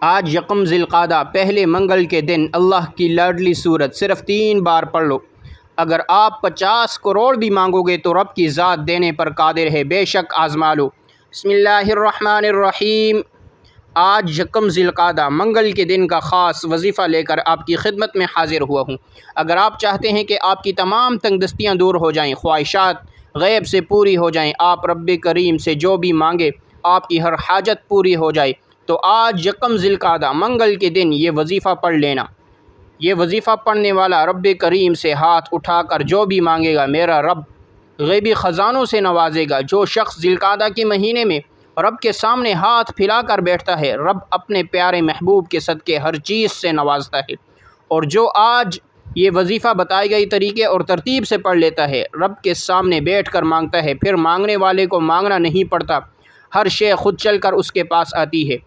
آج یکم ذی القعدہ پہلے منگل کے دن اللہ کی لاڈلی صورت صرف 3 بار پڑھ لو۔ اگر آپ 50 کروڑ بھی مانگو گے تو رب کی ذات دینے پر قادر ہے، بے شک آزما لو۔ بسم اللہ الرحمن الرحیم۔ آج یکم ذی القعدہ منگل کے دن کا خاص وظیفہ لے کر آپ کی خدمت میں حاضر ہوا ہوں۔ اگر آپ چاہتے ہیں کہ آپ کی تمام تنگ دستیاں دور ہو جائیں، خواہشات غیب سے پوری ہو جائیں، آپ رب کریم سے جو بھی مانگے آپ کی ہر حاجت پوری ہو جائے، تو آج یکم ذی القعدہ منگل کے دن یہ وظیفہ پڑھ لینا۔ یہ وظیفہ پڑھنے والا رب کریم سے ہاتھ اٹھا کر جو بھی مانگے گا، میرا رب غیبی خزانوں سے نوازے گا۔ جو شخص ذی القعدہ کے مہینے میں رب کے سامنے ہاتھ پھیلا کر بیٹھتا ہے، رب اپنے پیارے محبوب کے صدقے ہر چیز سے نوازتا ہے۔ اور جو آج یہ وظیفہ بتائی گئی طریقے اور ترتیب سے پڑھ لیتا ہے، رب کے سامنے بیٹھ کر مانگتا ہے، پھر مانگنے والے کو مانگنا نہیں پڑتا، ہر شے خود چل کر اس کے پاس آتی ہے۔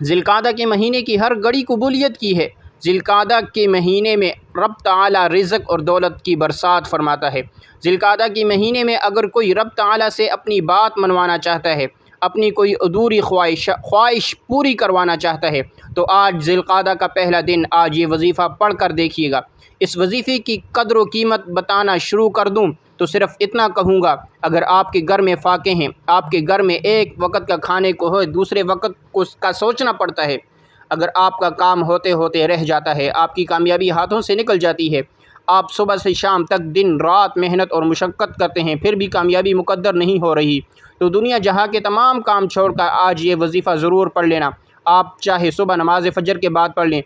ذی القعدہ کے مہینے کی ہر گھڑی قبولیت کی ہے۔ ذی القعدہ کے مہینے میں رب تعالی رزق اور دولت کی برسات فرماتا ہے۔ ذی القعدہ کے مہینے میں اگر کوئی رب تعالی سے اپنی بات منوانا چاہتا ہے، اپنی کوئی ادھوری خواہش پوری کروانا چاہتا ہے، تو آج ذی القعدہ کا پہلا دن، آج یہ وظیفہ پڑھ کر دیکھیے گا۔ اس وظیفے کی قدر و قیمت بتانا شروع کر دوں تو صرف اتنا کہوں گا، اگر آپ کے گھر میں فاقے ہیں، آپ کے گھر میں ایک وقت کا کھانے کو ہو، دوسرے وقت کا سوچنا پڑتا ہے، اگر آپ کا کام ہوتے ہوتے رہ جاتا ہے، آپ کی کامیابی ہاتھوں سے نکل جاتی ہے، آپ صبح سے شام تک دن رات محنت اور مشقت کرتے ہیں، پھر بھی کامیابی مقدر نہیں ہو رہی، تو دنیا جہاں کے تمام کام چھوڑ کر آج یہ وظیفہ ضرور پڑھ لینا۔ آپ چاہے صبح نماز فجر کے بعد پڑھ لیں،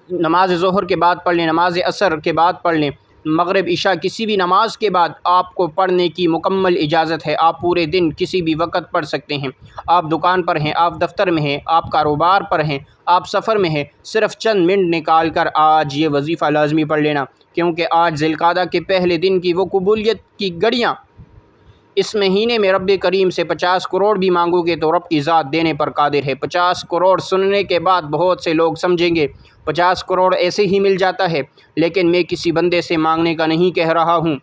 نماز ظہر کے بعد پڑھ لیں، نماز عصر کے بعد پڑھ لیں، مغرب عشاء کسی بھی نماز کے بعد آپ کو پڑھنے کی مکمل اجازت ہے۔ آپ پورے دن کسی بھی وقت پڑھ سکتے ہیں۔ آپ دکان پر ہیں، آپ دفتر میں ہیں، آپ کاروبار پر ہیں، آپ سفر میں ہیں، صرف چند منٹ نکال کر آج یہ وظیفہ لازمی پڑھ لینا، کیونکہ آج ذی القعدہ کے پہلے دن کی وہ قبولیت کی گھڑیاں۔ اس مہینے میں رب کریم سے 50 کروڑ بھی مانگو گے تو رب کی ذات دینے پر قادر ہے۔ 50 کروڑ سننے کے بعد بہت سے لوگ سمجھیں گے 50 کروڑ ایسے ہی مل جاتا ہے، لیکن میں کسی بندے سے مانگنے کا نہیں کہہ رہا ہوں،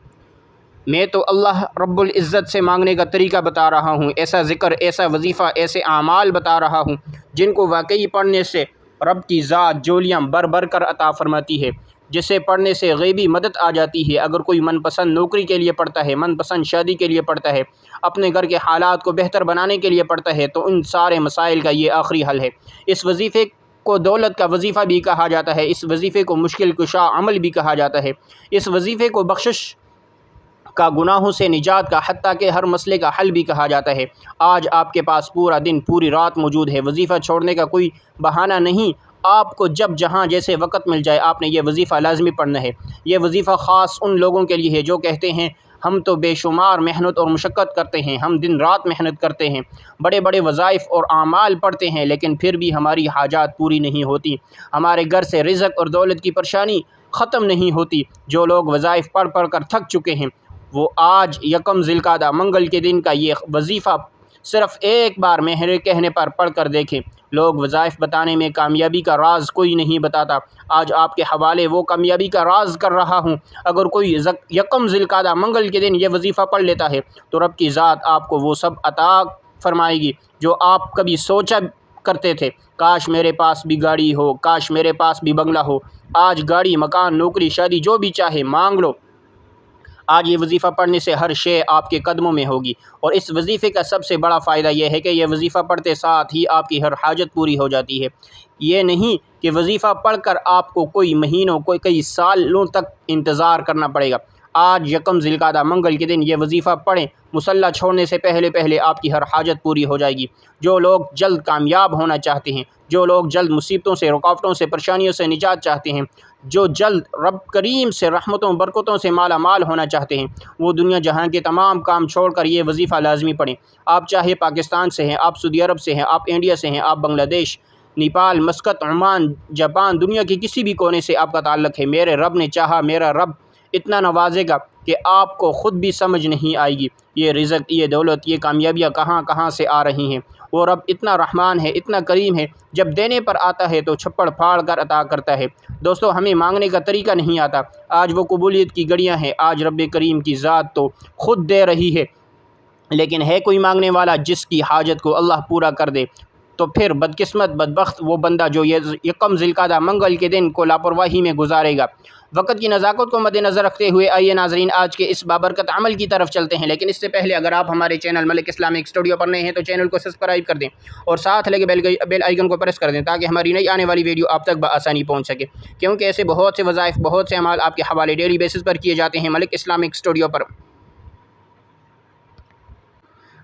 میں تو اللہ رب العزت سے مانگنے کا طریقہ بتا رہا ہوں، ایسا ذکر، ایسا وظیفہ، ایسے اعمال بتا رہا ہوں جن کو واقعی پڑھنے سے رب کی ذات جولیاں بھر بھر کر عطا فرماتی ہے، جسے پڑھنے سے غیبی مدد آ جاتی ہے۔ اگر کوئی من پسند نوکری کے لیے پڑھتا ہے، من پسند شادی کے لیے پڑھتا ہے، اپنے گھر کے حالات کو بہتر بنانے کے لیے پڑھتا ہے، تو ان سارے مسائل کا یہ آخری حل ہے۔ اس وظیفے کو دولت کا وظیفہ بھی کہا جاتا ہے، اس وظیفے کو مشکل کشا عمل بھی کہا جاتا ہے، اس وظیفے کو بخشش کا، گناہوں سے نجات کا، حتیٰ کہ ہر مسئلے کا حل بھی کہا جاتا ہے۔ آج آپ کے پاس پورا دن، پوری رات موجود ہے، وظیفہ چھوڑنے کا کوئی بہانہ نہیں۔ آپ کو جب جہاں جیسے وقت مل جائے آپ نے یہ وظیفہ لازمی پڑھنا ہے۔ یہ وظیفہ خاص ان لوگوں کے لیے ہے جو کہتے ہیں ہم تو بے شمار محنت اور مشقت کرتے ہیں، ہم دن رات محنت کرتے ہیں، بڑے بڑے وظائف اور اعمال پڑھتے ہیں، لیکن پھر بھی ہماری حاجات پوری نہیں ہوتی، ہمارے گھر سے رزق اور دولت کی پریشانی ختم نہیں ہوتی۔ جو لوگ وظائف پڑھ پڑھ کر تھک چکے ہیں، وہ آج یکم ذی القعدہ منگل کے دن کا یہ وظیفہ صرف ایک بار میرے کہنے پر پڑھ کر دیکھیں۔ لوگ وظائف بتانے میں کامیابی کا راز کوئی نہیں بتاتا، آج آپ کے حوالے وہ کامیابی کا راز کر رہا ہوں۔ اگر کوئی یکم ذی القعدہ منگل کے دن یہ وظیفہ پڑھ لیتا ہے تو رب کی ذات آپ کو وہ سب عطا فرمائے گی جو آپ کبھی سوچا کرتے تھے۔ کاش میرے پاس بھی گاڑی ہو، کاش میرے پاس بھی بنگلہ ہو۔ آج گاڑی، مکان، نوکری، شادی جو بھی چاہے مانگ لو۔ آج یہ وظیفہ پڑھنے سے ہر شے آپ کے قدموں میں ہوگی، اور اس وظیفے کا سب سے بڑا فائدہ یہ ہے کہ یہ وظیفہ پڑھتے ساتھ ہی آپ کی ہر حاجت پوری ہو جاتی ہے۔ یہ نہیں کہ وظیفہ پڑھ کر آپ کو کوئی مہینوں، کئی سالوں تک انتظار کرنا پڑے گا۔ آج یکم ذی القعدہ منگل کے دن یہ وظیفہ پڑھیں، مصلی چھوڑنے سے پہلے پہلے آپ کی ہر حاجت پوری ہو جائے گی۔ جو لوگ جلد کامیاب ہونا چاہتے ہیں، جو لوگ جلد مصیبتوں سے، رکاوٹوں سے، پریشانیوں سے نجات چاہتے ہیں، جو جلد رب کریم سے رحمتوں برکتوں سے مالا مال ہونا چاہتے ہیں، وہ دنیا جہاں کے تمام کام چھوڑ کر یہ وظیفہ لازمی پڑھیں۔ آپ چاہے پاکستان سے ہیں، آپ سعودی عرب سے ہیں، آپ انڈیا سے ہیں، آپ بنگلہ دیش، نیپال، مسقط، عمان، جاپان، دنیا کے کسی بھی کونے سے آپ کا تعلق ہے، میرے رب نے چاہا، میرا رب اتنا نوازے گا کہ آپ کو خود بھی سمجھ نہیں آئے گی یہ رزق، یہ دولت، یہ کامیابیاں کہاں کہاں سے آ رہی ہیں۔ وہ رب اتنا رحمان ہے، اتنا کریم ہے، جب دینے پر آتا ہے تو چھپڑ پھاڑ کر عطا کرتا ہے۔ دوستو، ہمیں مانگنے کا طریقہ نہیں آتا، آج وہ قبولیت کی گھڑیاں ہیں، آج رب کریم کی ذات تو خود دے رہی ہے، لیکن ہے کوئی مانگنے والا جس کی حاجت کو اللہ پورا کر دے۔ تو پھر بدقسمت بدبخت وہ بندہ جو یکم ذوالقعدہ منگل کے دن کو لاپرواہی میں گزارے گا۔ وقت کی نزاکت کو مد نظر رکھتے ہوئے آئیے ناظرین آج کے اس بابرکت عمل کی طرف چلتے ہیں، لیکن اس سے پہلے اگر آپ ہمارے چینل ملک اسلامک اسٹوڈیو پر نئے ہیں تو چینل کو سبسکرائب کر دیں اور ساتھ لگے بیل آئیکن کو پریس کر دیں تاکہ ہماری نئی آنے والی ویڈیو آپ تک بآسانی پہنچ سکے، کیونکہ ایسے بہت سے وظائف، بہت سے اعمال آپ کے حوالے ڈیلی بیسس پر کیے جاتے ہیں ملک اسلامک اسٹوڈیو پر۔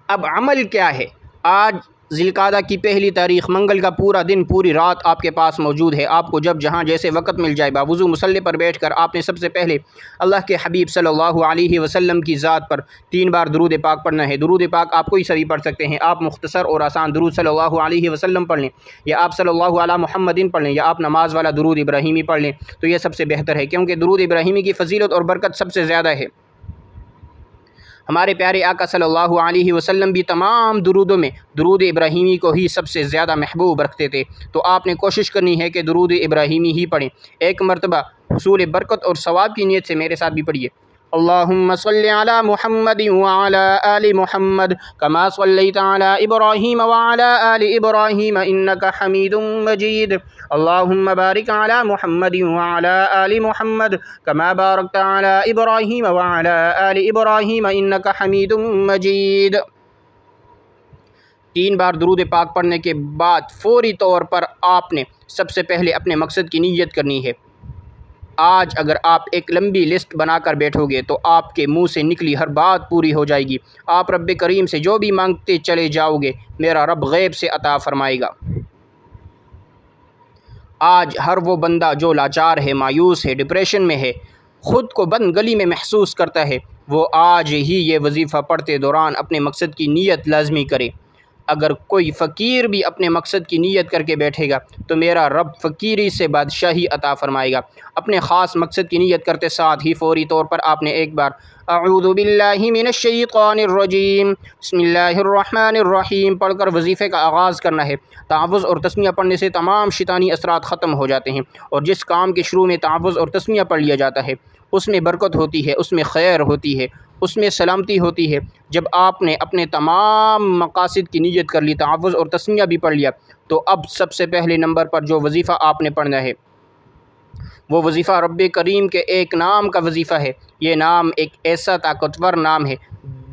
اب عمل کیا ہے؟ آج ذوالقعدہ کی پہلی تاریخ منگل کا پورا دن، پوری رات آپ کے پاس موجود ہے۔ آپ کو جب جہاں جیسے وقت مل جائے باوضو مصلی پر بیٹھ کر آپ نے سب سے پہلے اللہ کے حبیب صلی اللہ علیہ وسلم کی ذات پر 3 بار درود پاک پڑھنا ہے۔ درود پاک آپ کوئی سا بھی پڑھ سکتے ہیں، آپ مختصر اور آسان درود صلی اللہ علیہ وسلم پڑھ لیں، یا آپ صلی اللہ علی محمد پڑھ لیں، یا آپ نماز والا درود ابراہیمی پڑھ لیں تو یہ سب سے بہتر ہے، کیونکہ درود ابراہیمی کی فضیلت اور برکت سب سے زیادہ ہے۔ ہمارے پیارے آقا صلی اللہ علیہ وسلم بھی تمام درودوں میں درود ابراہیمی کو ہی سب سے زیادہ محبوب رکھتے تھے، تو آپ نے کوشش کرنی ہے کہ درود ابراہیمی ہی پڑھیں۔ ایک مرتبہ حصول برکت اور ثواب کی نیت سے میرے ساتھ بھی پڑھیے۔ اللہم صلی علی محمد وعلی آل محمد کما صلیت علی ابراہیم وعلی آل ابراہیم انک حمید مجید۔ اللہم بارک علی محمد وعلی آل محمد کما بارکت علی ابراہیم وعلی آل ابراہیم انک حمید مجید۔ 3 بار درود پاک پڑھنے کے بعد فوری طور پر آپ نے سب سے پہلے اپنے مقصد کی نیت کرنی ہے۔ آج اگر آپ ایک لمبی لسٹ بنا کر بیٹھو گے تو آپ کے منہ سے نکلی ہر بات پوری ہو جائے گی۔ آپ رب کریم سے جو بھی مانگتے چلے جاؤ گے میرا رب غیب سے عطا فرمائے گا۔ آج ہر وہ بندہ جو لاچار ہے، مایوس ہے، ڈپریشن میں ہے، خود کو بند گلی میں محسوس کرتا ہے، وہ آج ہی یہ وظیفہ پڑھتے دوران اپنے مقصد کی نیت لازمی کرے۔ اگر کوئی فقیر بھی اپنے مقصد کی نیت کر کے بیٹھے گا تو میرا رب فقیری سے بادشاہی عطا فرمائے گا۔ اپنے خاص مقصد کی نیت کرتے ساتھ ہی فوری طور پر آپ نے ایک بار اعوذ باللہ من الشیطان الرجیم بسم اللہ الرحمن الرحیم پڑھ کر وظیفے کا آغاز کرنا ہے۔ تعوذ اور تسمیہ پڑھنے سے تمام شیطانی اثرات ختم ہو جاتے ہیں، اور جس کام کے شروع میں تعوذ اور تسمیہ پڑھ لیا جاتا ہے اس میں برکت ہوتی ہے، اس میں خیر ہوتی ہے، اس میں سلامتی ہوتی ہے۔ جب آپ نے اپنے تمام مقاصد کی نیت کر لی، تعوذ اور تسمیہ بھی پڑھ لیا، تو اب سب سے پہلے نمبر پر جو وظیفہ آپ نے پڑھنا ہے وہ وظیفہ رب کریم کے ایک نام کا وظیفہ ہے۔ یہ نام ایک ایسا طاقتور نام ہے،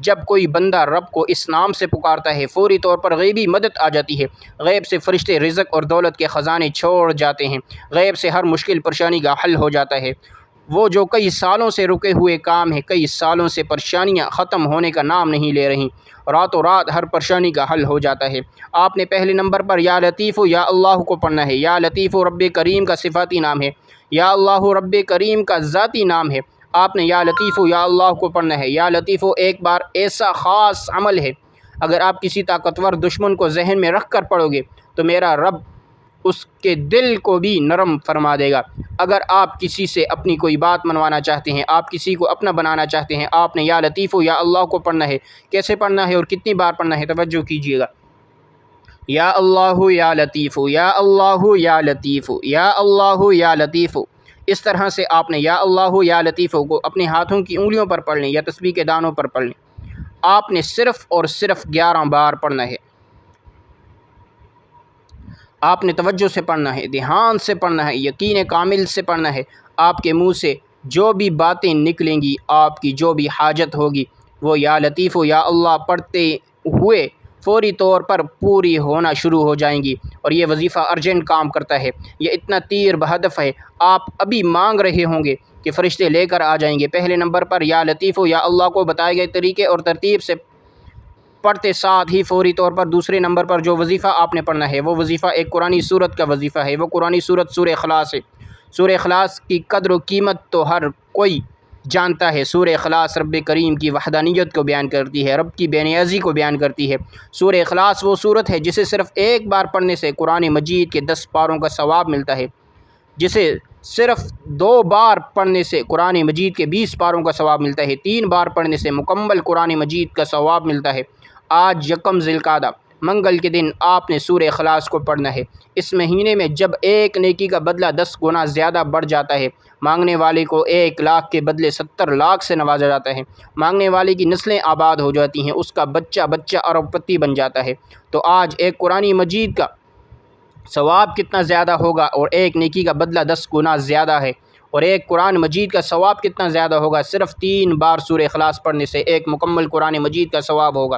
جب کوئی بندہ رب کو اس نام سے پکارتا ہے فوری طور پر غیبی مدد آ جاتی ہے۔ غیب سے فرشتے رزق اور دولت کے خزانے چھوڑ جاتے ہیں، غیب سے ہر مشکل پریشانی کا حل ہو جاتا ہے۔ وہ جو کئی سالوں سے رکے ہوئے کام ہیں، کئی سالوں سے پریشانیاں ختم ہونے کا نام نہیں لے رہی، راتوں رات ہر پریشانی کا حل ہو جاتا ہے۔ آپ نے پہلے نمبر پر یا لطیف یا اللہ کو پڑھنا ہے۔ یا لطیف رب کریم کا صفاتی نام ہے، یا اللہ رب کریم کا ذاتی نام ہے۔ آپ نے یا لطیف یا اللہ کو پڑھنا ہے۔ یا لطیف ایک بار ایسا خاص عمل ہے، اگر آپ کسی طاقتور دشمن کو ذہن میں رکھ کر پڑھو گے تو میرا رب اس کے دل کو بھی نرم فرما دے گا۔ اگر آپ کسی سے اپنی کوئی بات منوانا چاہتے ہیں، آپ کسی کو اپنا بنانا چاہتے ہیں، آپ نے یا لطیف یا اللہ کو پڑھنا ہے۔ کیسے پڑھنا ہے اور کتنی بار پڑھنا ہے توجہ کیجیے گا۔ یا اللہ یا لطیف یا اللہ یا لطیف یا اللہ یا لطیف، اس طرح سے آپ نے یا اللہ یا لطیف کو اپنے ہاتھوں کی انگلیوں پر پڑھ لیں یا تسبیح کے دانوں پر پڑھ لیں۔ آپ نے صرف اور صرف 11 بار پڑھنا ہے۔ آپ نے توجہ سے پڑھنا ہے، دھیان سے پڑھنا ہے، یقین کامل سے پڑھنا ہے۔ آپ کے منہ سے جو بھی باتیں نکلیں گی، آپ کی جو بھی حاجت ہوگی، وہ یا لطیف یا اللہ پڑھتے ہوئے فوری طور پر پوری ہونا شروع ہو جائیں گی۔ اور یہ وظیفہ ارجنٹ کام کرتا ہے، یہ اتنا تیر بہدف ہے، آپ ابھی مانگ رہے ہوں گے کہ فرشتے لے کر آ جائیں گے۔ پہلے نمبر پر یا لطیف یا اللہ کو بتائے گئے طریقے اور ترتیب سے پڑھتے ساتھ ہی فوری طور پر دوسرے نمبر پر جو وظیفہ آپ نے پڑھنا ہے وہ وظیفہ ایک قرآنی سورت کا وظیفہ ہے۔ وہ قرآنی سورت سورہ اخلاص ہے۔ سورہ اخلاص کی قدر و قیمت تو ہر کوئی جانتا ہے۔ سورہ اخلاص رب کریم کی وحدانیت کو بیان کرتی ہے، رب کی بے نیازی کو بیان کرتی ہے۔ سورہ اخلاص وہ سورت ہے جسے صرف ایک بار پڑھنے سے قرآن مجید کے 10 پاروں کا ثواب ملتا ہے، جسے صرف 2 بار پڑھنے سے قرآن مجید کے 20 پاروں کا ثواب ملتا ہے، 3 بار پڑھنے سے مکمل قرآن مجید کا ثواب ملتا ہے۔ آج یکم ذوالقعدہ، منگل کے دن آپ نے سورہ اخلاص کو پڑھنا ہے۔ اس مہینے میں جب ایک نیکی کا بدلہ 10 گنا زیادہ بڑھ جاتا ہے، مانگنے والے کو 1 لاکھ کے بدلے 70 لاکھ سے نوازا جاتا ہے، مانگنے والے کی نسلیں آباد ہو جاتی ہیں، اس کا بچہ بچہ ارب پتی بن جاتا ہے۔ تو آج ایک قرآن مجید کا ثواب کتنا زیادہ ہوگا، اور ایک نیکی کا بدلہ 10 گنا زیادہ ہے، اور ایک قرآن مجید کا ثواب کتنا زیادہ ہوگا، صرف 3 بار سورہ اخلاص پڑھنے سے ایک مکمل قرآن مجید کا ثواب ہوگا،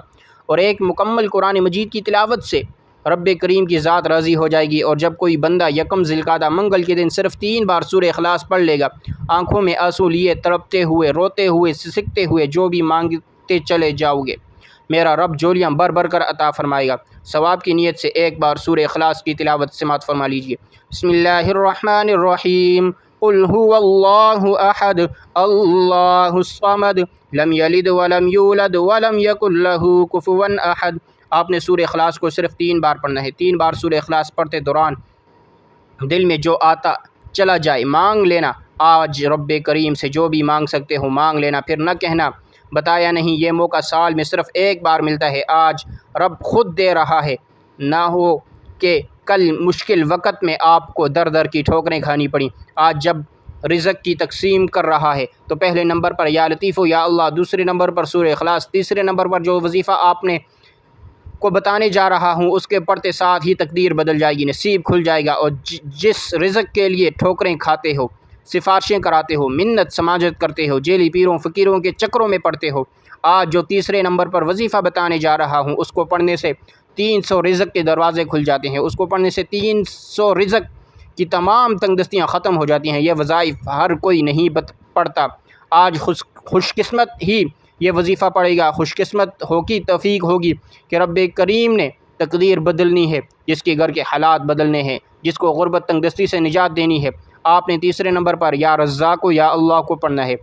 اور ایک مکمل قرآن مجید کی تلاوت سے رب کریم کی ذات راضی ہو جائے گی۔ اور جب کوئی بندہ یکم ذی القعدہ منگل کے دن صرف 3 بار سورہ اخلاص پڑھ لے گا، آنکھوں میں آنسو لیے تڑپتے ہوئے، روتے ہوئے، سسکتے ہوئے جو بھی مانگتے چلے جاؤ گے، میرا رب جولیاں بھر بھر کر عطا فرمائے گا۔ ثواب کی نیت سے ایک بار سورہ اخلاص کی تلاوت سماعت فرما لیجیے۔ بسم اللہ الرحمن الرحیم۔ قل هو اللہ احد اللہ الصمد لم یلد ولم یولد ولم یکن لہ کفوا احد۔ آپ نے سورہ اخلاص کو صرف 3 بار پڑھنا ہے۔ 3 بار سورہ اخلاص پڑھتے دوران دل میں جو آتا چلا جائے مانگ لینا۔ آج رب کریم سے جو بھی مانگ سکتے ہو مانگ لینا، پھر نہ کہنا بتایا نہیں، یہ موقع سال میں صرف ایک بار ملتا ہے، آج رب خود دے رہا ہے، نہ ہو کہ کل مشکل وقت میں آپ کو در در کی ٹھوکریں کھانی پڑیں۔ آج جب رزق کی تقسیم کر رہا ہے تو پہلے نمبر پر یا لطیف یا اللہ، دوسرے نمبر پر سورہ اخلاص، تیسرے نمبر پر جو وظیفہ آپ نے کو بتانے جا رہا ہوں اس کے پڑھتے ساتھ ہی تقدیر بدل جائے گی، نصیب کھل جائے گا، اور جس رزق کے لیے ٹھوکریں کھاتے ہو، سفارشیں کراتے ہو، منت سماجت کرتے ہو، جیلی پیروں فقیروں کے چکروں میں پڑتے ہو، آج جو تیسرے نمبر پر وظیفہ بتانے جا رہا ہوں اس کو پڑھنے سے 300 رزق کے دروازے کھل جاتے ہیں، اس کو پڑھنے سے 300 رزق کی تمام تنگ دستیاں ختم ہو جاتی ہیں۔ یہ وظائف ہر کوئی نہیں پڑھتا، آج خوش قسمت ہی یہ وظیفہ پڑھے گا، خوش قسمت ہو کی توفیق ہوگی کہ رب کریم نے تقدیر بدلنی ہے، جس کے گھر کے حالات بدلنے ہیں، جس کو غربت تنگ دستی سے نجات دینی ہے۔ آپ نے تیسرے نمبر پر یا رزاق و یا اللہ کو پڑھنا ہے۔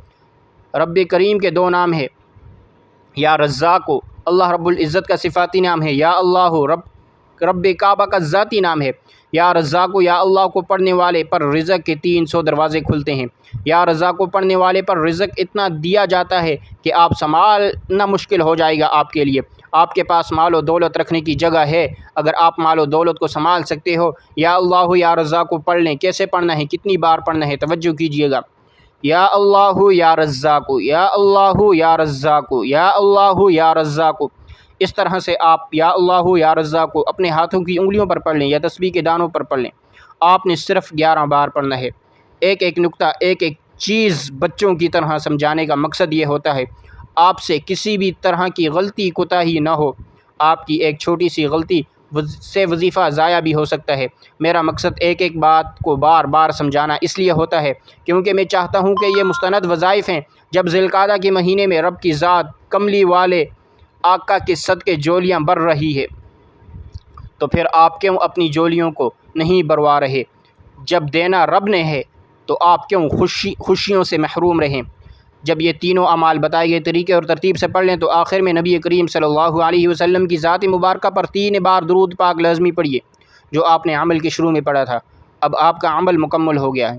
رب کریم کے 2 نام ہیں، یا رزاق، اللہ رب العزت کا صفاتی نام ہے، یا اللہ رب کعبہ کا ذاتی نام ہے۔ یا رزاق یا اللہ کو پڑھنے والے پر رزق کے 300 دروازے کھلتے ہیں۔ یا رزاق کو پڑھنے والے پر رزق اتنا دیا جاتا ہے کہ آپ سنبھالنا مشکل ہو جائے گا آپ کے لیے۔ آپ کے پاس مال و دولت رکھنے کی جگہ ہے، اگر آپ مال و دولت کو سنبھال سکتے ہو، یا اللہ یا رزاق کو پڑھ لیں۔ کیسے پڑھنا ہے، کتنی بار پڑھنا ہے، توجہ کیجیے گا۔ یا اللہ یا رزاق، یا اللہ یا رزاق، یا اللہ یا رزاق، اس طرح سے آپ یا اللہ یا رزاق کو اپنے ہاتھوں کی انگلیوں پر پڑھ لیں یا تسبیح کے دانوں پر پڑھ لیں۔ آپ نے صرف 11 بار پڑھنا ہے۔ ایک ایک نقطہ، ایک ایک چیز بچوں کی طرح سمجھانے کا مقصد یہ ہوتا ہے آپ سے کسی بھی طرح کی غلطی کوتاہی نہ ہو۔ آپ کی ایک چھوٹی سی غلطی سے وظیفہ ضائع بھی ہو سکتا ہے۔ میرا مقصد ایک ایک بات کو بار بار سمجھانا اس لیے ہوتا ہے کیونکہ میں چاہتا ہوں کہ یہ مستند وظائف ہیں۔ جب ذی القعدہ کے مہینے میں رب کی ذات کملی والے آقا کے صدقے جولیاں بھر رہی ہے تو پھر آپ کیوں اپنی جولیوں کو نہیں بھروا رہے؟ جب دینا رب نے ہے تو آپ کیوں خوشیوں سے محروم رہیں؟ جب یہ تینوں اعمال بتائے گئے طریقے اور ترتیب سے پڑھ لیں تو آخر میں نبی کریم صلی اللہ علیہ وسلم کی ذات مبارکہ پر 3 بار درود پاک لازمی پڑھیے، جو آپ نے عمل کے شروع میں پڑھا تھا۔ اب آپ کا عمل مکمل ہو گیا ہے۔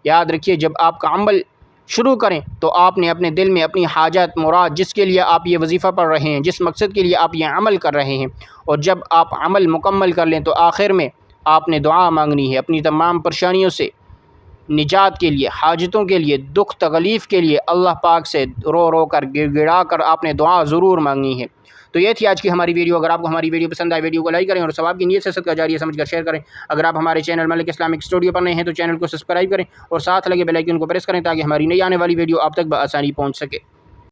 یاد رکھیے، جب آپ کا عمل شروع کریں تو آپ نے اپنے دل میں اپنی حاجت مراد، جس کے لیے آپ یہ وظیفہ پڑھ رہے ہیں، جس مقصد کے لیے آپ یہ عمل کر رہے ہیں، اور جب آپ عمل مکمل کر لیں تو آخر میں آپ نے دعا مانگنی ہے، اپنی تمام پریشانیوں سے نجات کے لیے، حاجتوں کے لیے، دکھ تکلیف کے لیے اللہ پاک سے رو رو کر گڑ گڑا کر آپ نے دعا ضرور مانگنی ہے۔ تو یہ تھی آج کی ہماری ویڈیو۔ اگر آپ کو ہماری ویڈیو پسند آئے، ویڈیو کو لائک کریں اور ثواب کی نیت سے صدقہ جاریہ سمجھ کر شیئر کریں۔ اگر آپ ہمارے چینل ملک اسلامک اسٹوڈیو پر نئے ہیں تو چینل کو سبسکرائب کریں اور ساتھ لگے بیل آئیکن کو پریس کریں تاکہ ہماری نئی آنے والی ویڈیو آپ تک بآسانی پہنچ سکے۔